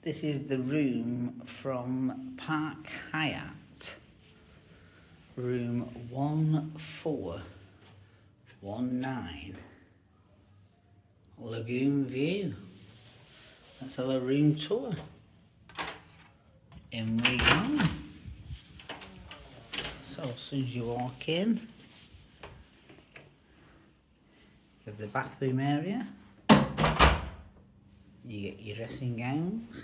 This is the room from Park Hyatt, room 1419, Lagoon View. Let's have a room tour. In we go. So as soon as you walk in, you have the bathroom area. You get your dressing gowns,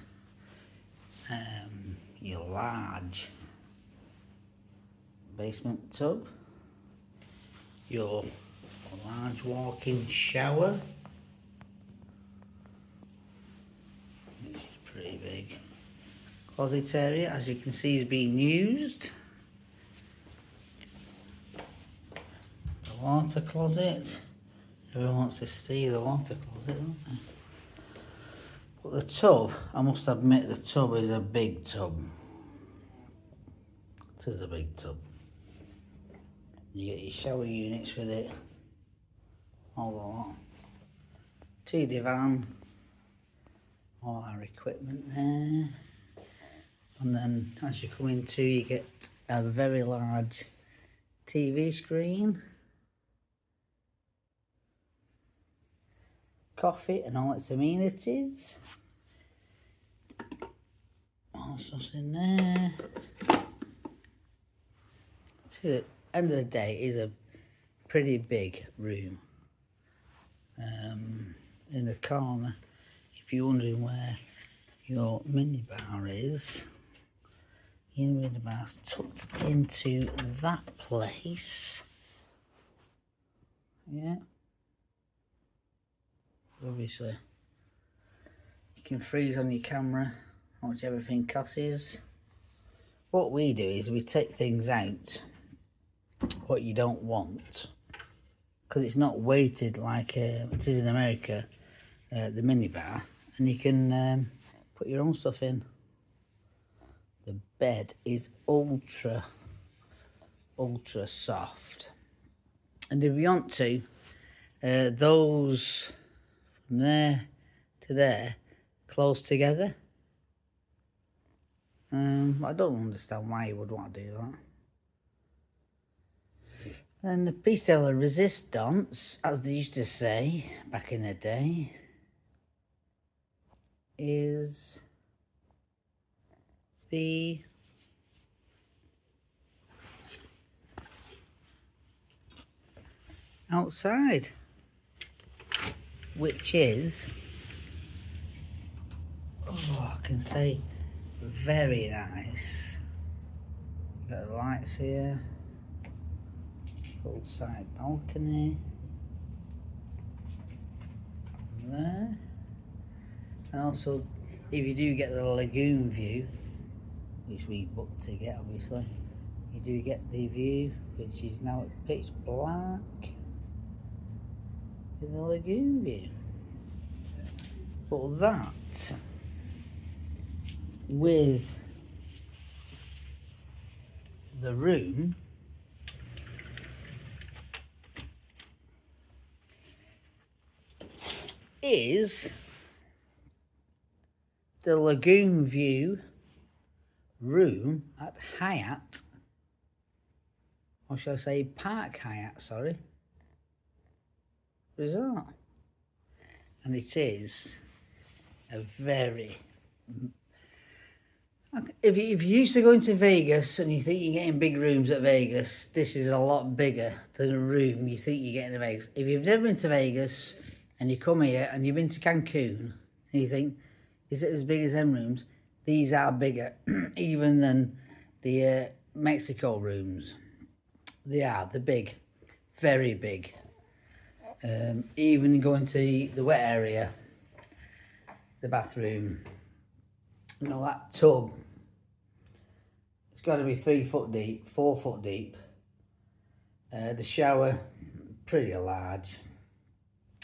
your large basement tub, your large walk-in shower, which is pretty big. Closet area, as you can see, is being used. The water closet. Everyone wants to see the water closet, don't they? But the tub, I must admit, the tub is a big tub. It is a big tub. You get your shower units with it, all the lot. 2 divan, all our equipment there. And then as you come into, you get a very large TV screen, coffee and all its amenities. What's in there? It is, at the end of the day, it is a pretty big room. In the corner, if you're wondering where your minibar is, your minibar's tucked into that place. Yeah. Obviously, you can freeze on your camera how much everything costs. What we do is we take things out what you don't want, because it's not weighted like it is in America, the minibar, and you can put your own stuff in. The bed is ultra soft, and if you want to, those from there to there close together. I don't understand why you would want to do that. And the piece de la resistance, as they used to say back in the day, is the outside, which is, I can say, very nice. Got the lights here, full side balcony there, and also if you do get the lagoon view, which we booked to get, obviously, you do get the view, which is now at pitch black with the lagoon view. But that, with the room, is the lagoon view room at Hyatt, or shall I say Park Hyatt, sorry, resort. And it is a very, if you're used to going to Vegas and you think you're getting big rooms at Vegas, this is a lot bigger than a room you think you're getting in Vegas. If you've never been to Vegas and you come here and you've been to Cancun and you think, is it as big as them rooms? These are bigger even than the Mexico rooms. They're big, very big. Even going to the wet area, the bathroom, you know, that tub, it's got to be 3 foot deep, 4 foot deep. The shower, pretty large,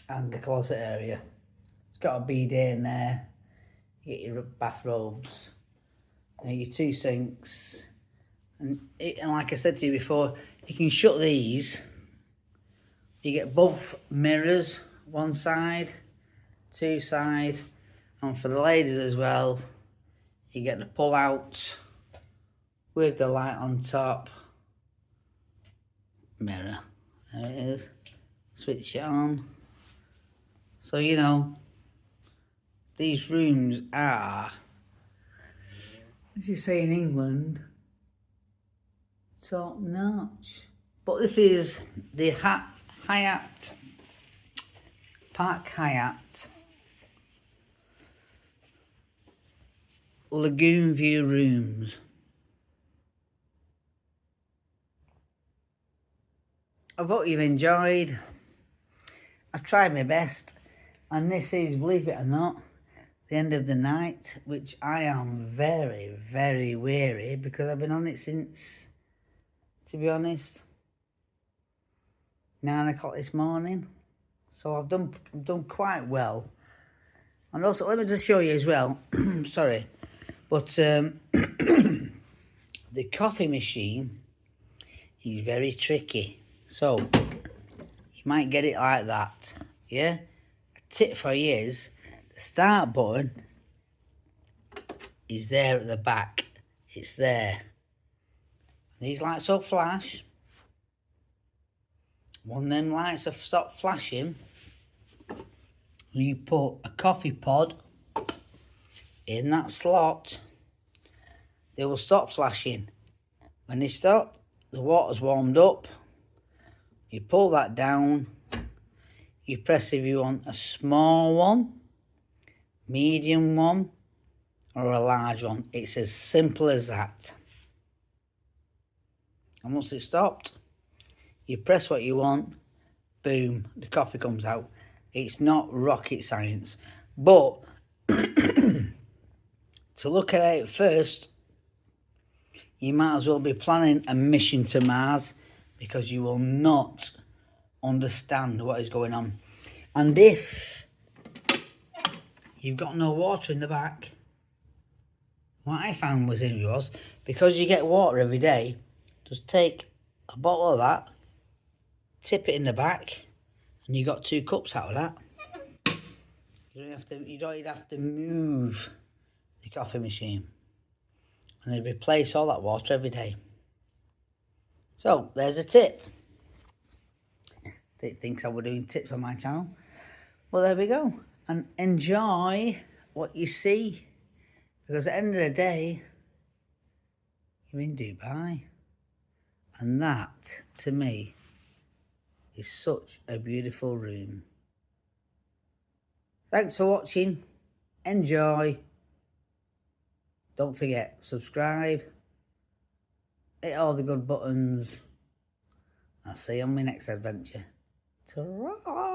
and the closet area, it's got a bidet in there. You get your bathrobes, your 2 sinks, and like I said to you before, you can shut these. You get both mirrors, one side, 2 sides, and for the ladies as well, You get the pull out with the light on top. Mirror. There it is. Switch it on. So, you know, these rooms are, as you say in England, top notch. But this is the Hyatt, Park Hyatt Lagoon View rooms. I hope you've enjoyed. I've tried my best, and this is, believe it or not, the end of the night, which I am very, very weary because I've been on it since, to be honest, 9 o'clock this morning. So I've done quite well. And also, let me just show you as well. Sorry, but the coffee machine is very tricky. So you might get it like that. Yeah. A tip for you is the start button is there at the back. It's there. These lights will flash. When them lights have stopped flashing, you put a coffee pod in that slot, they will stop flashing. When they stop, the water's warmed up. You pull that down. You press if you want a small one, medium one, or a large one. It's as simple as that. And once it's stopped, you press what you want, boom, the coffee comes out. It's not rocket science. But to look at it first, you might as well be planning a mission to Mars, because you will not understand what is going on. And if you've got no water in the back, what I found was because you get water every day, just take a bottle of that, tip it in the back, and you got 2 cups out of that. You don't even have to move the coffee machine, and they replace all that water every day. So there's a tip. They think I were doing tips on my channel. Well, there we go. And enjoy what you see, because at the end of the day, you're in Dubai, and that to me is such a beautiful room. Thanks for watching. Enjoy. Don't forget, subscribe. Hit all the good buttons. I'll see you on my next adventure. Ta-ra!